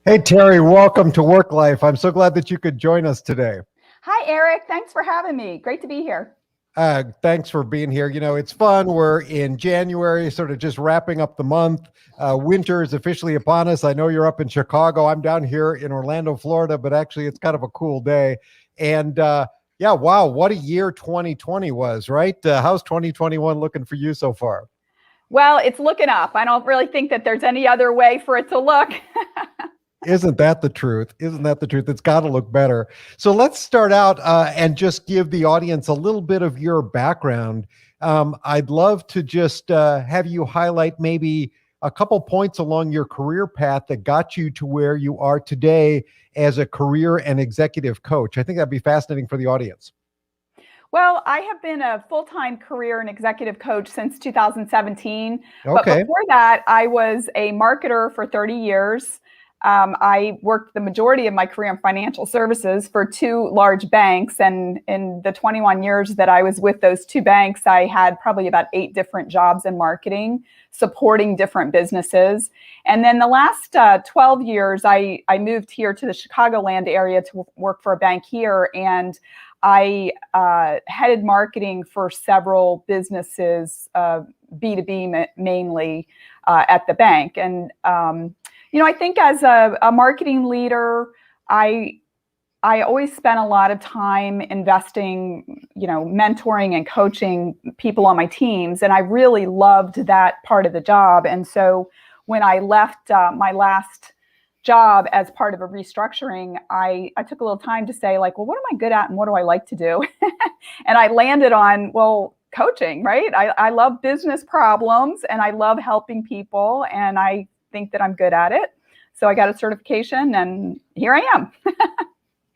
Hey, Terry, welcome to Work Life. I'm so glad that you could join us today. Hi, Eric. Thanks for having me. Great to be here. Thanks for being here. You know, it's fun. We're in January, sort of just wrapping up the month. Winter is officially upon us. I know you're up in Chicago. I'm down here in Orlando, Florida, but actually it's kind of a cool day. And yeah, wow, what a year 2020 was, right? How's 2021 looking for you so far? Well, it's looking up. I don't really think that there's any other way for it to look. Isn't that the truth? Isn't that the truth? It's got to look better. So let's start out and just give the audience a little bit of your background. I'd love to just have you highlight maybe a couple points along your career path that got you to where you are today as a career and executive coach. I think that'd be fascinating for the audience. Well, I have been a full-time career and executive coach since 2017. But Okay. before that, I was a marketer for 30 years. I worked the majority of my career in financial services for two large banks. And in the 21 years that I was with those two banks, I had probably about 8 different jobs in marketing, supporting different businesses. And then the last 12 years, I moved here to the Chicagoland area to work for a bank here. And I headed marketing for several businesses, B2B mainly, at the bank. And I think as a marketing leader, I always spent a lot of time investing, mentoring and coaching people on my teams. And I really loved that part of the job. And so when I left my last job as part of a restructuring, I took a little time to say, like, well, what am I good at and what do I like to do? And I landed on, well, coaching, right? I love business problems and I love helping people, and I think that I'm good at it. So I got a certification and here I am.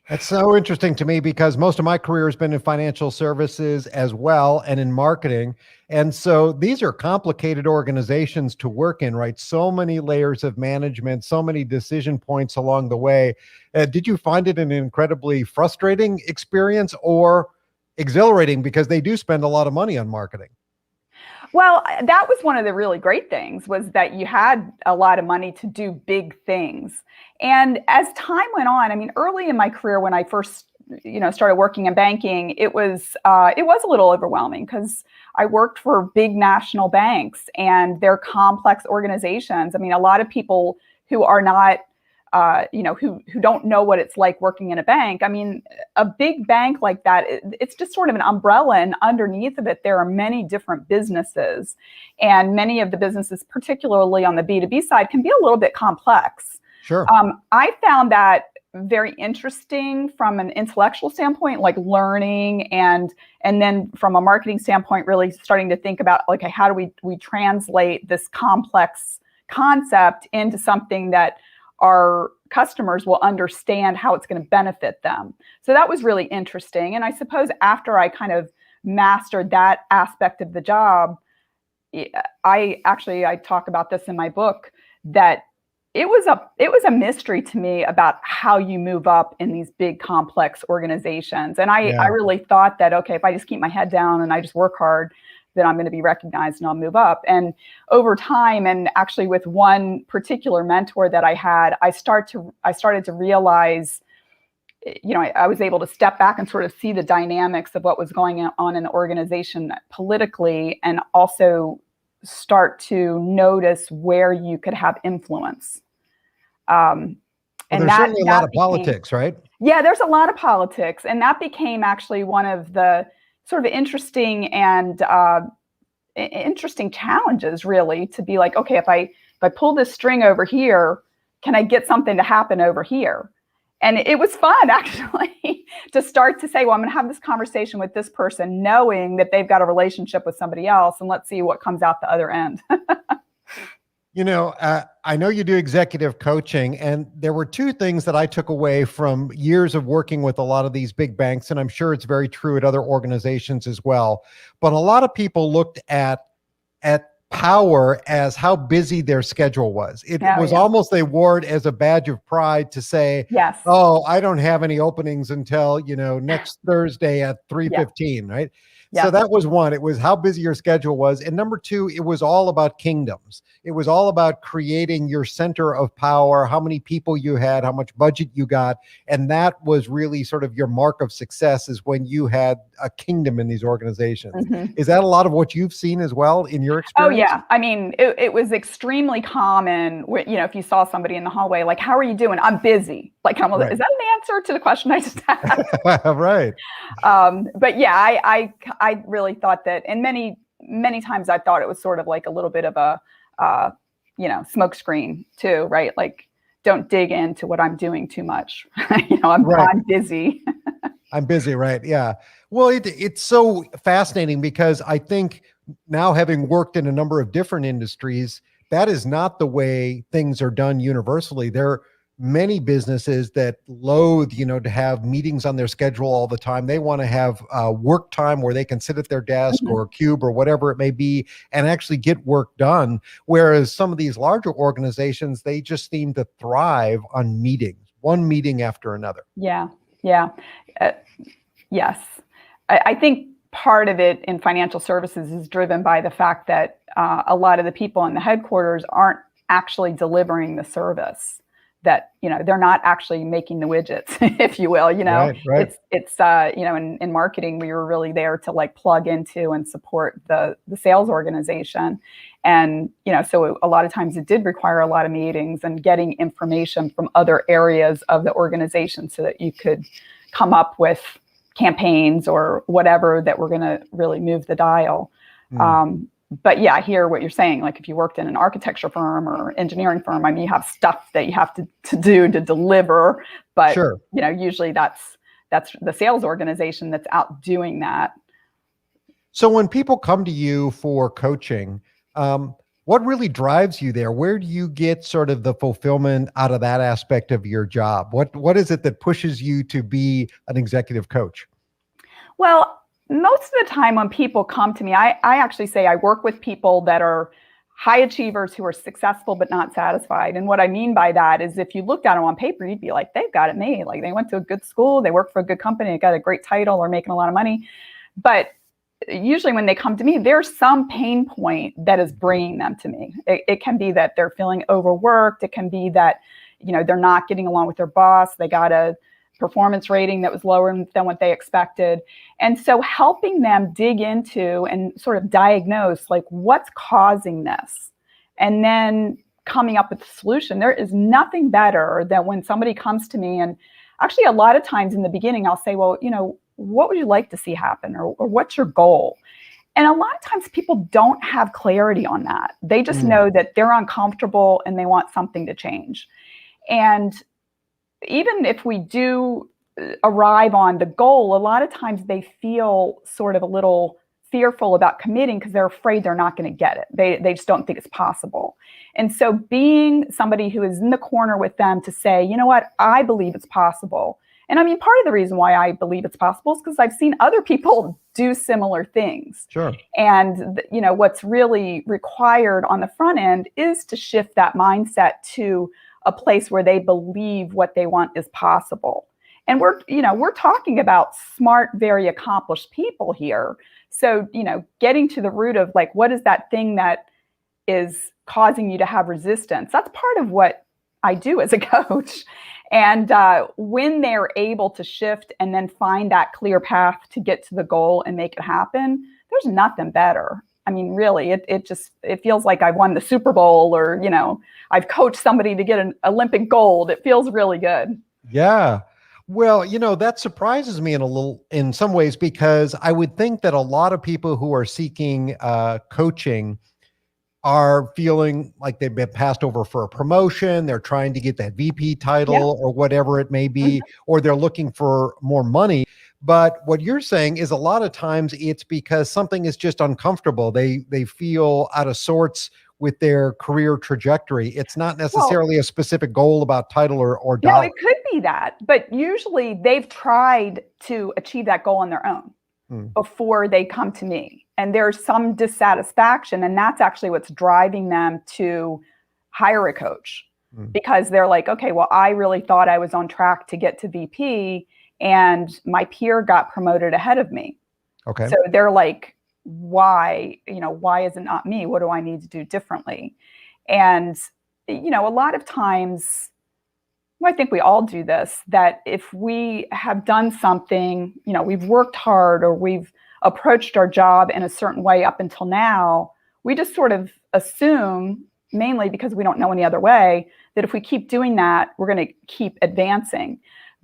That's so interesting to me because most of my career has been in financial services as well and in marketing. And so these are complicated organizations to work in, right? So many layers of management, so many decision points along the way. Did you find it an incredibly frustrating experience or exhilarating because they do spend a lot of money on marketing? Well, that was one of the really great things, was that you had a lot of money to do big things. And as time went on, I mean, early in my career, when I first, started working in banking, it was a little overwhelming because I worked for big national banks and they're complex organizations. I mean, a lot of people who are not who don't know what it's like working in a bank. I mean, a big bank like that, it's just sort of an umbrella, and underneath of it, there are many different businesses. And many of the businesses, particularly on the B2B side, can be a little bit complex. Sure. I found that very interesting from an intellectual standpoint, like learning, and then from a marketing standpoint, really starting to think about, like, how do we translate this complex concept into something that our customers will understand how it's going to benefit them. So that was really interesting. And I suppose after I kind of mastered that aspect of the job, I talk about this in my book, that it was a mystery to me about how you move up in these big complex organizations. And I really thought that, okay, if I just keep my head down and I just work hard, then I'm going to be recognized and I'll move up. And over time, and actually with one particular mentor that I had, I started to realize, I was able to step back and sort of see the dynamics of what was going on in the organization politically, and also start to notice where you could have influence. And there's certainly a lot of politics, right? Yeah, there's a lot of politics. And that became actually one of the sort of interesting challenges, really, to be like, okay, if I pull this string over here, can I get something to happen over here? And it was fun, actually, to start to say, well, I'm going to have this conversation with this person, knowing that they've got a relationship with somebody else, and let's see what comes out the other end. I know you do executive coaching, and there were 2 things that I took away from years of working with a lot of these big banks, and I'm sure it's very true at other organizations as well. But a lot of people looked at power as how busy their schedule was. It was almost, they wore it as a badge of pride to say, yes, oh, I don't have any openings until, next Thursday at 3:15, right? Yeah. So that was one. It was how busy your schedule was. And number two, it was all about kingdoms. It was all about creating your center of power, how many people you had, how much budget you got. And that was really sort of your mark of success, is when you had a kingdom in these organizations. Mhm. Is that a lot of what you've seen as well in your Oh experience? yeah. I mean, it was extremely common when, if you saw somebody in the hallway, like, how are you doing? I'm busy. Like, Right. is that an answer to the question I just asked? Right. But yeah, I really thought that, and many times I thought it was sort of like a little bit of a, smoke screen too, right? Like, don't dig into what I'm doing too much. Right. I'm busy. I'm busy, right? Yeah. Well, it's so fascinating because I think now, having worked in a number of different industries, that is not the way things are done universally. There are many businesses that loathe, to have meetings on their schedule all the time. They want to have work time where they can sit at their desk Mhm. or cube or whatever it may be and actually get work done. Whereas some of these larger organizations, they just seem to thrive on meetings, one meeting after another. Yeah. Yeah. Uh, yes. I think part of it in financial services is driven by the fact that a lot of the people in the headquarters aren't actually delivering the service. That they're not actually making the widgets, if you will. Right, right. It's in marketing, we were really there to like plug into and support the sales organization, and so a lot of times it did require a lot of meetings and getting information from other areas of the organization so that you could come up with campaigns or whatever that were going to really move the dial. Mm. But yeah, I hear what you're saying. Like, if you worked in an architecture firm or engineering firm, I mean, you have stuff that you have to do to deliver, but Sure. usually that's the sales organization that's out doing that. So when people come to you for coaching, what really drives you there? Where do you get sort of the fulfillment out of that aspect of your job? What is it that pushes you to be an executive coach? Well, most of the time when people come to me, I actually say I work with people that are high achievers who are successful but not satisfied. And what I mean by that is, if you looked at them on paper, you'd be like, they've got it made. Like, they went to a good school, they work for a good company, they got a great title, or making a lot of money. But usually when they come to me, there's some pain point that is bringing them to me. It can be that they're feeling overworked. It can be that, they're not getting along with their boss. They got a performance rating that was lower than what they expected. And so helping them dig into and sort of diagnose, like, what's causing this, and then coming up with a solution. There is nothing better than when somebody comes to me, and actually a lot of times in the beginning, I'll say, well, what would you like to see happen, or what's your goal? And a lot of times people don't have clarity on that. They just know that they're uncomfortable and they want something to change. And even if we do arrive on the goal, a lot of times they feel sort of a little fearful about committing because they're afraid they're not going to get it. They just don't think it's possible. And so being somebody who is in the corner with them to say, you know what, I believe it's possible. And I mean, part of the reason why I believe it's possible is because I've seen other people do similar things. Sure. And what's really required on the front end is to shift that mindset to a place where they believe what they want is possible. And we're talking about smart, very accomplished people here. So, getting to the root of, like, what is that thing that is causing you to have resistance? That's part of what I do as a coach. And when they're able to shift and then find that clear path to get to the goal and make it happen, there's nothing better. I mean, really, it feels like I've won the Super Bowl, or, I've coached somebody to get an Olympic gold. It feels really good. Yeah. Well, that surprises me in some ways, because I would think that a lot of people who are seeking coaching are feeling like they've been passed over for a promotion. They're trying to get that VP Yeah. title or whatever it may Mhm. be, or they're looking for more money. But what you're saying is, a lot of times it's because something is just uncomfortable. They feel out of sorts with their career trajectory. It's not Well, necessarily a specific goal about title or no, dollar. it could be that, but usually they've tried to achieve that goal on their own Hmm. before they come to me. And there's some dissatisfaction, and that's actually what's driving them to hire a coach, Hmm. because they're like, okay, well, I really thought I was on track to get to VP, and my peer got promoted ahead of me. Okay. So they're like, why, why is it not me? What do I need to do differently? And, a lot of times, well, I think we all do this, that if we have done something, we've worked hard or we've approached our job in a certain way up until now, we just sort of assume, mainly because we don't know any other way, that if we keep doing that, we're going to keep advancing.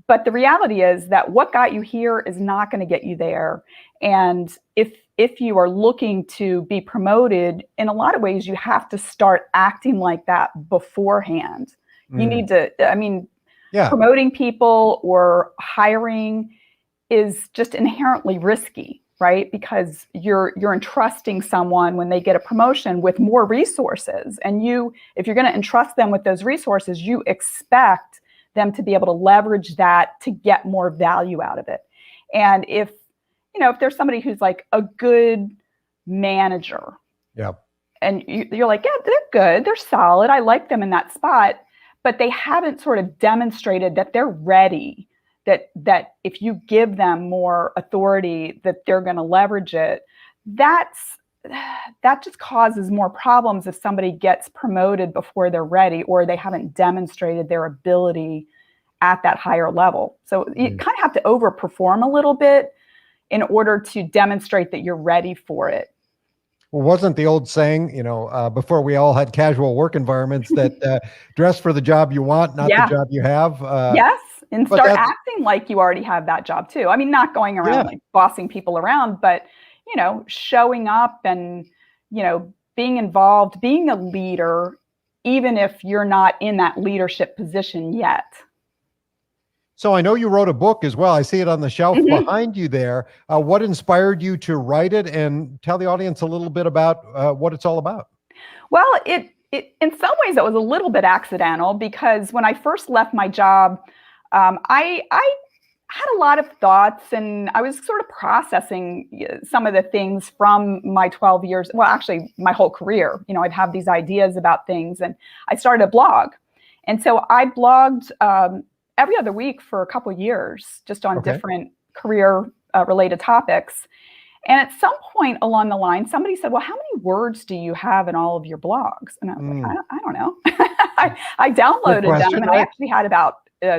But the reality is that what got you here is not going to get you there. And if you are looking to be promoted, in a lot of ways, you have to start acting like that beforehand. You need to, Yeah. promoting people or hiring is just inherently risky, right? Because you're entrusting someone when they get a promotion with more resources. And if you're going to entrust them with those resources, you expect them to be able to leverage that to get more value out of it. And if there's somebody who's like a good manager, Yeah. and you're like, yeah, they're good, they're solid, I like them in that spot, but they haven't sort of demonstrated that they're ready, that if you give them more authority, that they're going to leverage it. That just causes more problems if somebody gets promoted before they're ready or they haven't demonstrated their ability at that higher level. So you kind of have to overperform a little bit in order to demonstrate that you're ready for it. Well, wasn't the old saying, before we all had casual work environments, that dress for the job you want, not the job you have? Yes. And but start acting like you already have that job too. I mean, not going around like bossing people around, but, showing up and, being involved, being a leader, even if you're not in that leadership position yet. So I know you wrote a book as well. I see it on the shelf behind you there. What inspired you to write it, and tell the audience a little bit about what it's all about? Well, it in some ways it was a little bit accidental, because when I first left my job, I had a lot of thoughts, and I was sort of processing some of the things from my 12 years. Well, actually, my whole career. I'd have these ideas about things, and I started a blog, and so I blogged every other week for a couple of years, just on different career related topics. And at some point along the line, somebody said, well, how many words do you have in all of your blogs? And I was like, I don't know. I downloaded them, and I actually had about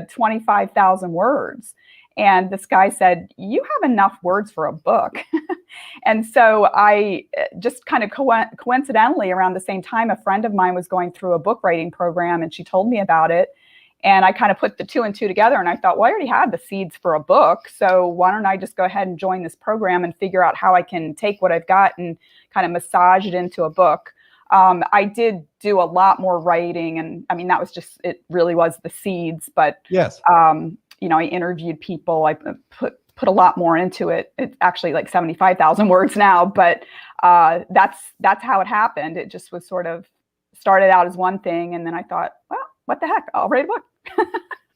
25,000 words. And this guy said, you have enough words for a book. And so I just kind of coincidentally, around the same time, a friend of mine was going through a book writing program, and she told me about it. And I kind of put the two and two together, and I thought, well, I already had the seeds for a book, so why don't I just go ahead and join this program and figure out how I can take what I've got and kind of massage it into a book. I did do a lot more writing, and I mean, that was just, it really was the seeds. But yes, I interviewed people. I put a lot more into it. It's actually like 75,000 words now, but that's how it happened. It just was sort of started out as one thing, and then I thought, well, what the heck? I'll write a book.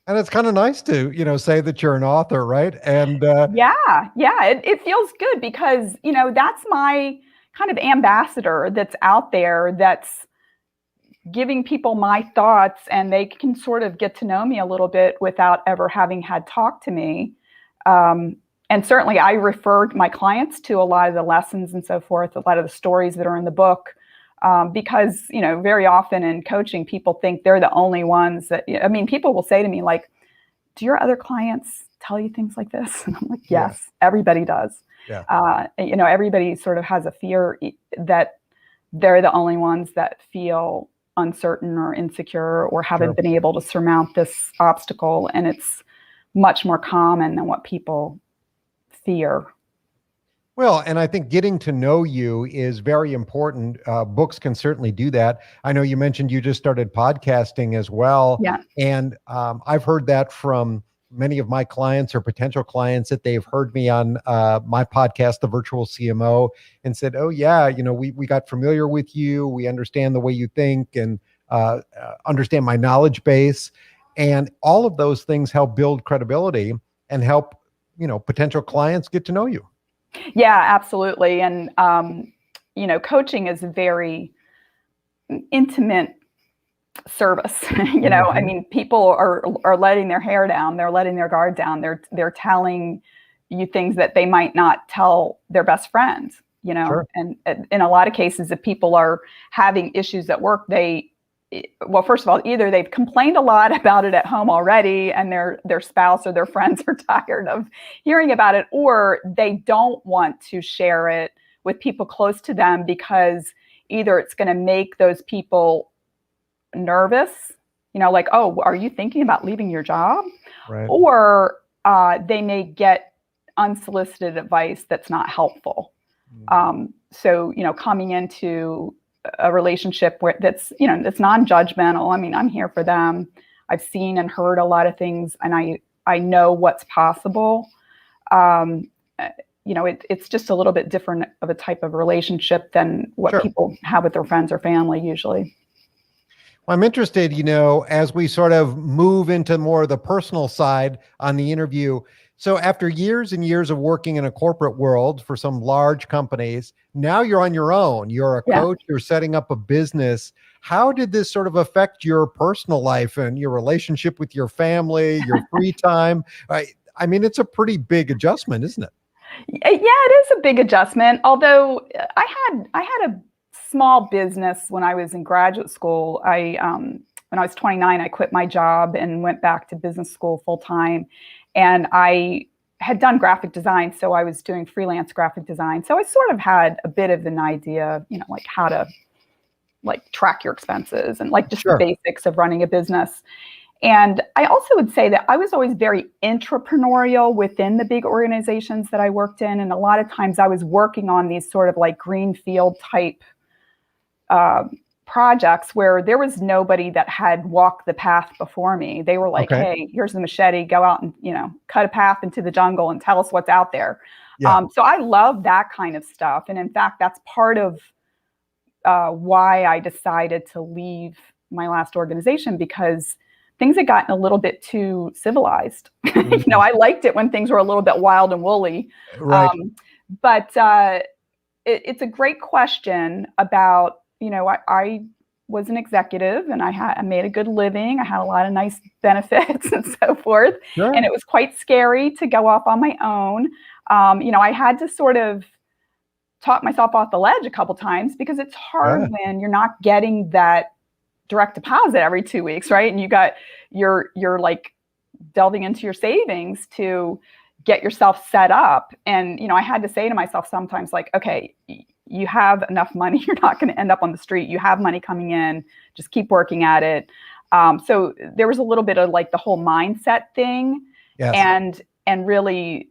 And it's kind of nice to, say that you're an author, right? And it feels good, because, that's my kind of ambassador that's out there, that's giving people my thoughts, and they can sort of get to know me a little bit without ever having had talked to me. And certainly I referred my clients to a lot of the lessons and so forth, a lot of the stories that are in the book. Because, very often in coaching, people think they're the only ones that, people will say to me, like, do your other clients tell you things like this? And I'm like, yes, everybody does. Yeah. Everybody sort of has a fear that they're the only ones that feel uncertain or insecure or haven't been able to surmount this obstacle. And it's much more common than what people fear. Well, and I think getting to know you is very important. Books can certainly do that. I know you mentioned you just started podcasting as well. Yeah. And I've heard that from many of my clients or potential clients, that they've heard me on my podcast, The Virtual CMO, and said, oh yeah, we got familiar with you. We understand the way you think, and understand my knowledge base. And all of those things help build credibility and help, potential clients get to know you. Yeah, absolutely. And, coaching is a very intimate service. People are letting their hair down. They're letting their guard down. They're telling you things that they might not tell their best friends, Sure. and in a lot of cases, if people are having issues at work, well, first of all, either they've complained a lot about it at home already and their spouse or their friends are tired of hearing about it, or they don't want to share it with people close to them because either it's going to make those people nervous, like, oh, are you thinking about leaving your job? Right. Or they may get unsolicited advice that's not helpful. So, coming into a relationship where that's non-judgmental. I mean, I'm here for them. I've seen and heard a lot of things, and I know what's possible. It's just a little bit different of a type of relationship than what Sure. people have with their friends or family usually. Well, I'm interested, as we sort of move into more of the personal side on the interview. So after years and years of working in a corporate world for some large companies, now you're on your own. You're a coach, you're setting up a business. How did this sort of affect your personal life and your relationship with your family, your free time? I mean, it's a pretty big adjustment, isn't it? Yeah, it is a big adjustment. Although I had a small business when I was in graduate school. When I was 29, I quit my job and went back to business school full time. And I had done graphic design, so I was doing freelance graphic design. So I sort of had a bit of an idea, like how to track your expenses and just Sure. the basics of running a business. And I also would say that I was always very entrepreneurial within the big organizations that I worked in. And a lot of times I was working on these sort of like greenfield type projects where there was nobody that had walked the path before me. They were like, Okay. hey, here's the machete, go out and, cut a path into the jungle and tell us what's out there. Yeah. So I love that kind of stuff. And in fact, that's part of why I decided to leave my last organization, because things had gotten a little bit too civilized. I liked it when things were a little bit wild and woolly. Right. But it's a great question about, I was an executive and I made a good living. I had a lot of nice benefits and so forth. Sure. And it was quite scary to go off on my own. I had to sort of talk myself off the ledge a couple times, because it's hard when you're not getting that direct deposit every 2 weeks, right? And you're like delving into your savings to get yourself set up. And, I had to say to myself sometimes, like, okay, you have enough money. You're not going to end up on the street. You have money coming in. Just keep working at it. So there was a little bit of like the whole mindset thing, Yes. and really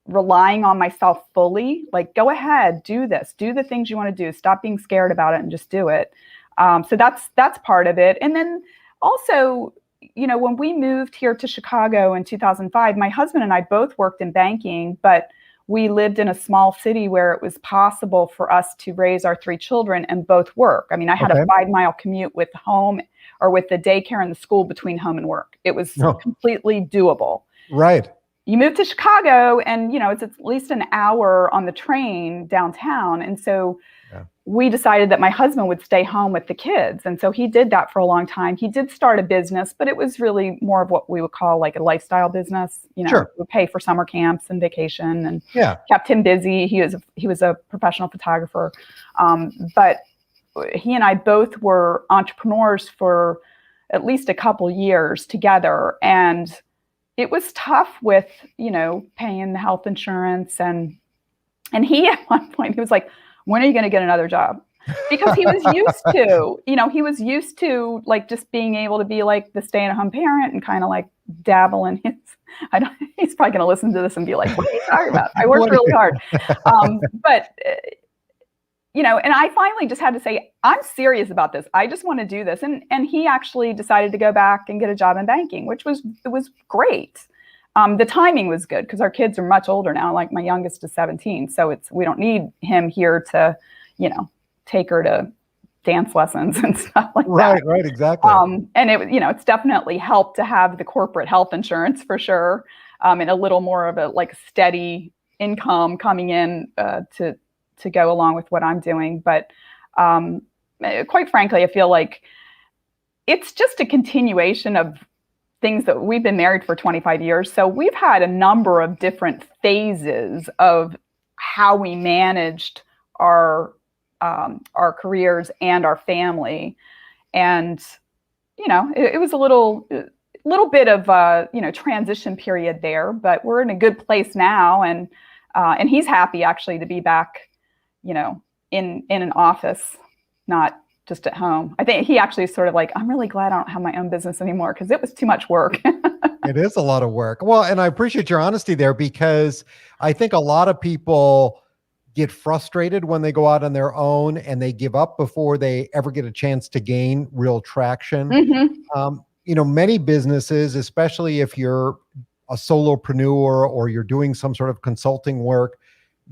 relying on myself fully. Like, go ahead, do this, do the things you want to do. Stop being scared about it and just do it. So that's part of it. And then also, when we moved here to Chicago in 2005, my husband and I both worked in banking, but we lived in a small city where it was possible for us to raise our 3 children and both work. I mean, I had a 5-mile commute with home or with the daycare and the school between home and work. It was completely doable. Right. You move to Chicago and, it's at least an hour on the train downtown. And so we decided that my husband would stay home with the kids. And so he did that for a long time. He did start a business, but it was really more of what we would call like a lifestyle business. Sure. We pay for summer camps and vacation and kept him busy. He was a professional photographer. But he and I both were entrepreneurs for at least a couple years together. And it was tough with, paying the health insurance. And he, at one point, he was like, when are you going to get another job? Because he was used to like just being able to be like the stay-at-home parent and kind of like dabble in his, he's probably going to listen to this and be like, what are you talking about? I worked really hard. But and I finally just had to say, I'm serious about this. I just want to do this. And he actually decided to go back and get a job in banking, which was great. The timing was good because our kids are much older now. Like my youngest is 17. So we don't need him here to, take her to dance lessons and stuff like that. Right, exactly. And it's definitely helped to have the corporate health insurance for sure. And a little more of a like steady income coming in to go along with what I'm doing. But quite frankly, I feel like it's just a continuation of things that we've been married for 25 years. So we've had a number of different phases of how we managed our careers and our family. And, it was a little bit of a, transition period there, but we're in a good place now. And he's happy actually to be back, in an office, not just at home. I think he actually is sort of like, I'm really glad I don't have my own business anymore because it was too much work. It is a lot of work. Well, and I appreciate your honesty there, because I think a lot of people get frustrated when they go out on their own and they give up before they ever get a chance to gain real traction. Many businesses, especially if you're a solopreneur or you're doing some sort of consulting work,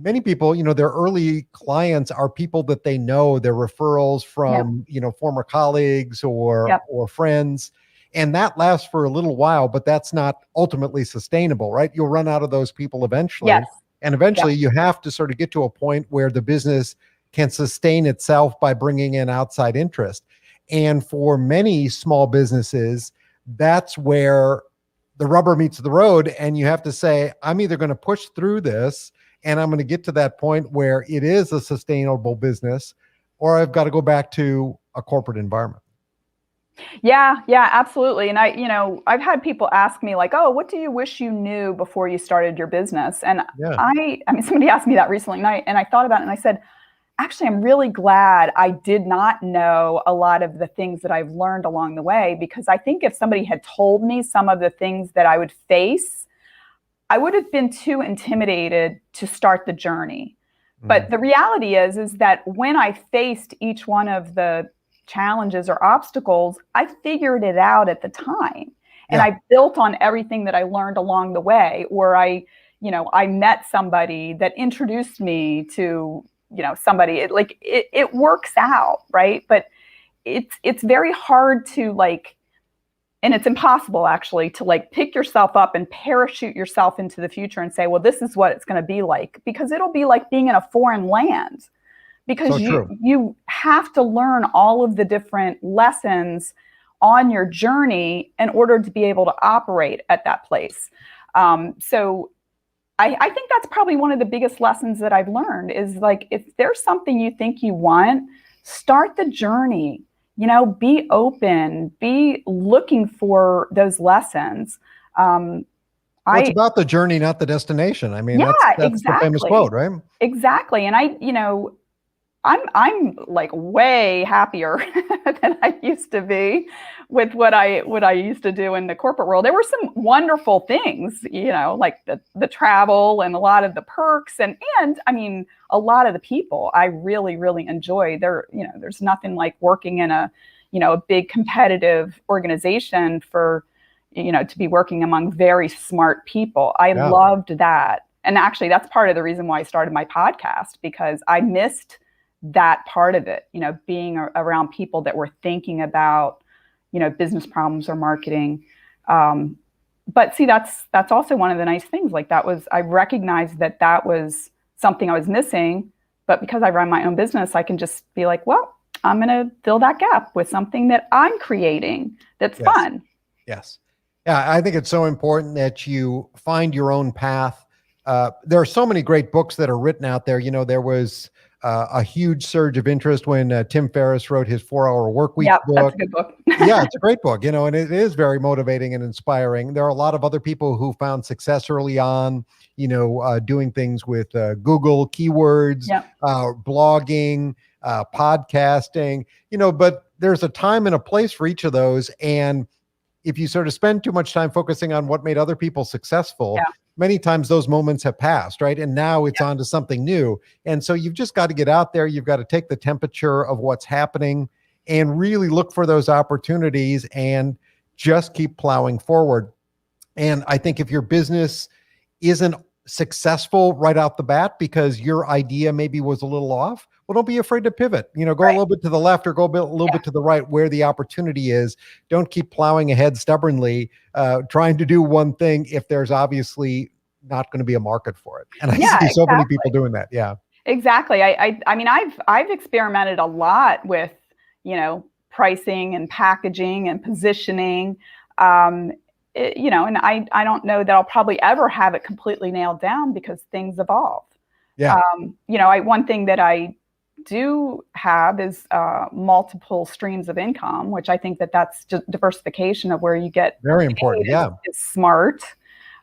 many people, their early clients are people that they know, their referrals from, former colleagues or friends. And that lasts for a little while, but that's not ultimately sustainable, right? You'll run out of those people eventually. Yes. And eventually you have to sort of get to a point where the business can sustain itself by bringing in outside interest. And for many small businesses, that's where the rubber meets the road. And you have to say, I'm either going to push through this and I'm going to get to that point where it is a sustainable business, or I've got to go back to a corporate environment. Yeah, absolutely. And I've had people ask me like, oh, what do you wish you knew before you started your business? And I mean, somebody asked me that recently, and I thought about it and I said, actually, I'm really glad I did not know a lot of the things that I've learned along the way, because I think if somebody had told me some of the things that I would face, I would have been too intimidated to start the journey. But the reality is that when I faced each one of the challenges or obstacles, I figured it out at the time. And I built on everything that I learned along the way, or I met somebody that introduced me to, somebody. It works out, right? But it's very hard to and it's impossible actually to pick yourself up and parachute yourself into the future and say, well, this is what it's going to be like, because it'll be like being in a foreign land. Because you have to learn all of the different lessons on your journey in order to be able to operate at that place. So I think that's probably one of the biggest lessons that I've learned is if there's something you think you want, start the journey, be open, be looking for those lessons. It's about the journey, not the destination. I mean, that's exactly. the famous quote, right? Exactly. And I'm way happier than I used to be with what I used to do in the corporate world. There were some wonderful things, like the travel and a lot of the perks and I mean, a lot of the people I really, really enjoy. There's nothing like working in a big competitive organization for, to be working among very smart people. I loved that. And actually that's part of the reason why I started my podcast, because I missed that part of it, being around people that were thinking about, business problems or marketing. But see, that's also one of the nice things. I recognized that was something I was missing, but because I run my own business, I can just be like, well, I'm going to fill that gap with something that I'm creating that's fun. Yes. Yeah. I think it's so important that you find your own path. There are so many great books that are written out there. There was a huge surge of interest when Tim Ferriss wrote his 4-Hour Workweek book. That's a good book. Yeah, it's a great book, and it is very motivating and inspiring. There are a lot of other people who found success early on, doing things with Google keywords, blogging, podcasting, but there's a time and a place for each of those. And if you sort of spend too much time focusing on what made other people successful, many times those moments have passed, right? And now it's on to something new. And so you've just got to get out there. You've got to take the temperature of what's happening and really look for those opportunities and just keep plowing forward. And I think if your business isn't successful right out the bat because your idea maybe was a little off, well, don't be afraid to pivot. Go a little bit to the left or go a little bit to the right where the opportunity is. Don't keep plowing ahead stubbornly, trying to do one thing if there's obviously not going to be a market for it. And I see so many people doing that. Yeah, exactly. I mean, I've experimented a lot with, pricing and packaging and positioning. and I don't know that I'll probably ever have it completely nailed down because things evolve. Yeah. One thing that I do have is multiple streams of income, which I think that's just diversification of where you get Very important. paid Yeah. is smart.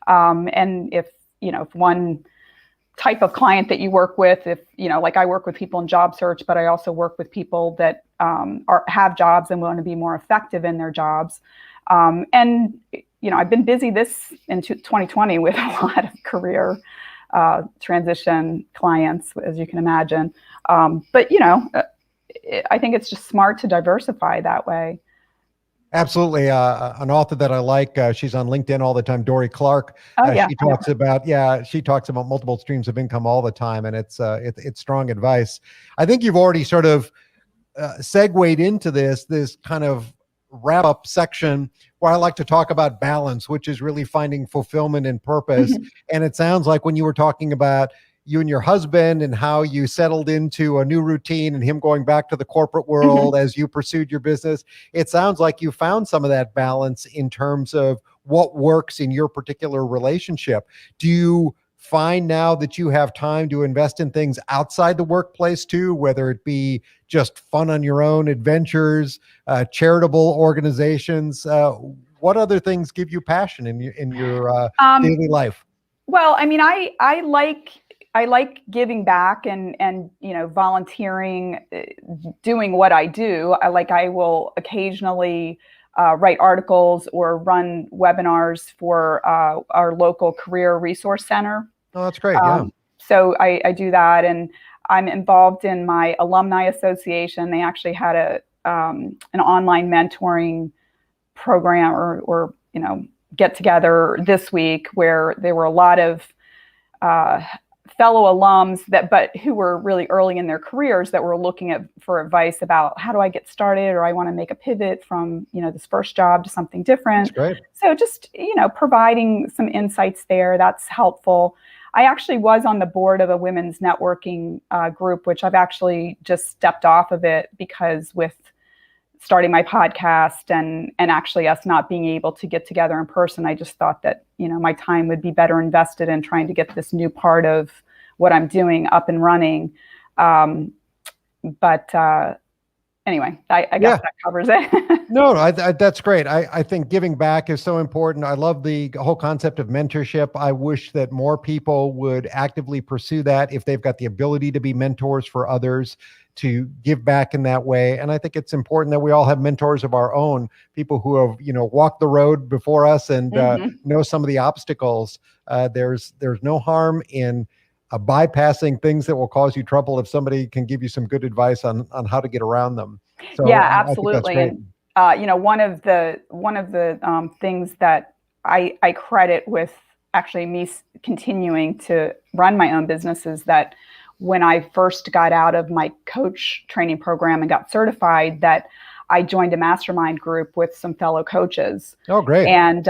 And if one type of client that you work with, like I work with people in job search, but I also work with people that have jobs and want to be more effective in their jobs. And I've been busy in 2020 with a lot of career transition clients, as you can imagine. But I think it's just smart to diversify that way. Absolutely. An author that I like, she's on LinkedIn all the time, Dory Clark. Oh, yeah. She talks about multiple streams of income all the time, and it's strong advice. I think you've already sort of segued into this kind of wrap up section where I like to talk about balance, which is really finding fulfillment and purpose. And it sounds like when you were talking about you and your husband and how you settled into a new routine and him going back to the corporate world as you pursued your business, it sounds like you found some of that balance in terms of what works in your particular relationship. Do you find now that you have time to invest in things outside the workplace too, whether it be just fun on your own adventures, charitable organizations? What other things give you passion in your daily life? Well, I mean, I like giving back and volunteering, doing what I do. I will occasionally write articles or run webinars for our local career resource center. Oh, that's great. Yeah. So I do that, and I'm involved in my alumni association. They actually had an online mentoring program or get together this week where there were a lot of fellow alums but who were really early in their careers that were looking for advice about how do I get started, or I want to make a pivot from this first job to something different. That's great. So just providing some insights there, that's helpful. I actually was on the board of a women's networking group, which I've actually just stepped off of it because with starting my podcast and actually us not being able to get together in person, I just thought that my time would be better invested in trying to get this new part of what I'm doing up and running. Anyway, I guess that covers it. No, that's great. I think giving back is so important. I love the whole concept of mentorship. I wish that more people would actively pursue that if they've got the ability to be mentors for others, to give back in that way. And I think it's important that we all have mentors of our own, people who have, walked the road before us and know some of the obstacles. There's no harm in bypassing things that will cause you trouble if somebody can give you some good advice on how to get around them. So yeah, absolutely. And one of the things that I credit with actually me continuing to run my own business is that when I first got out of my coach training program and got certified, that I joined a mastermind group with some fellow coaches. Oh, great. And,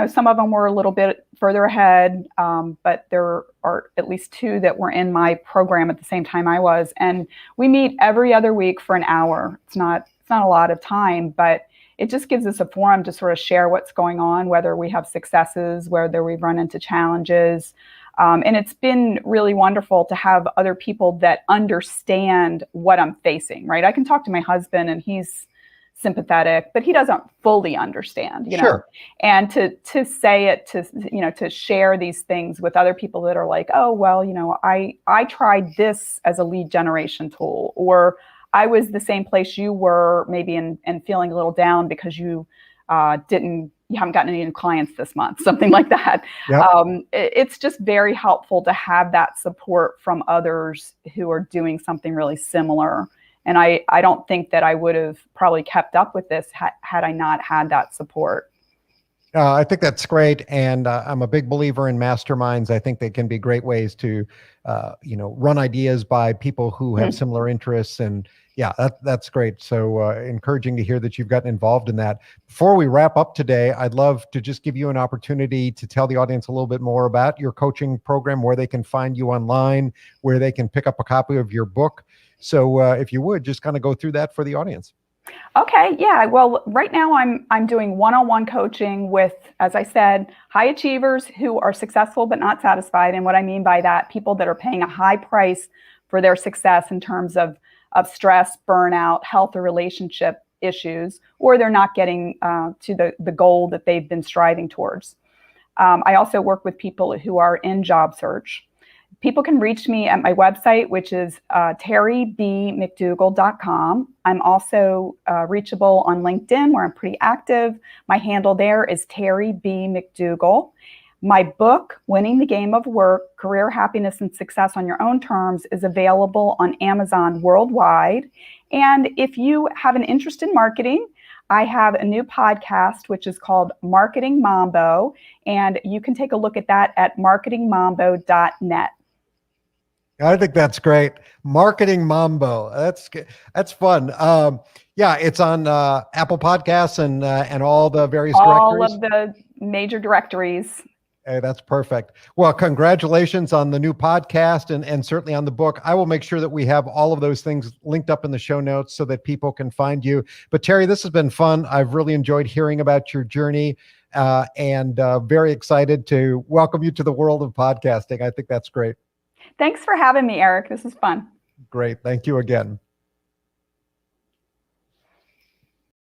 some of them were a little bit further ahead, but there are at least two that were in my program at the same time I was. And we meet every other week for an hour. It's not a lot of time, but it just gives us a forum to sort of share what's going on, whether we have successes, whether we've run into challenges. And it's been really wonderful to have other people that understand what I'm facing, right? I can talk to my husband and he's sympathetic, but he doesn't fully understand, Sure. And to say it, to share these things with other people that are like, oh, well, I tried this as a lead generation tool, or I was the same place you were maybe and feeling a little down because you haven't gotten any new clients this month, something like that. Yep. It's just very helpful to have that support from others who are doing something really similar. And I don't think that I would have probably kept up with this had I not had that support. I think that's great. And I'm a big believer in masterminds. I think they can be great ways to, run ideas by people who have similar interests. And yeah, that's great. So encouraging to hear that you've gotten involved in that. Before we wrap up today, I'd love to just give you an opportunity to tell the audience a little bit more about your coaching program, where they can find you online, where they can pick up a copy of your book. So if you would, just kind of go through that for the audience. Okay, yeah. Well, right now I'm doing one-on-one coaching with, as I said, high achievers who are successful but not satisfied. And what I mean by that, people that are paying a high price for their success in terms of stress, burnout, health or relationship issues, or they're not getting to the goal that they've been striving towards. I also work with people who are in job search. People can reach me at my website, which is terrybmcdougall.com. I'm also reachable on LinkedIn, where I'm pretty active. My handle there is Terry B. McDougall. My book, Winning the Game of Work, Career Happiness and Success on Your Own Terms, is available on Amazon worldwide. And if you have an interest in marketing, I have a new podcast, which is called Marketing Mambo, and you can take a look at that at marketingmambo.net. I think that's great. Marketing Mambo. That's fun. Yeah, it's on Apple Podcasts and all the various All directories. of the major directories. Hey, that's perfect. Well, congratulations on the new podcast and certainly on the book. I will make sure that we have all of those things linked up in the show notes so that people can find you. But Terry, this has been fun. I've really enjoyed hearing about your journey and very excited to welcome you to the world of podcasting. I think that's great. Thanks for having me, Eric. This is fun. Great. Thank you again.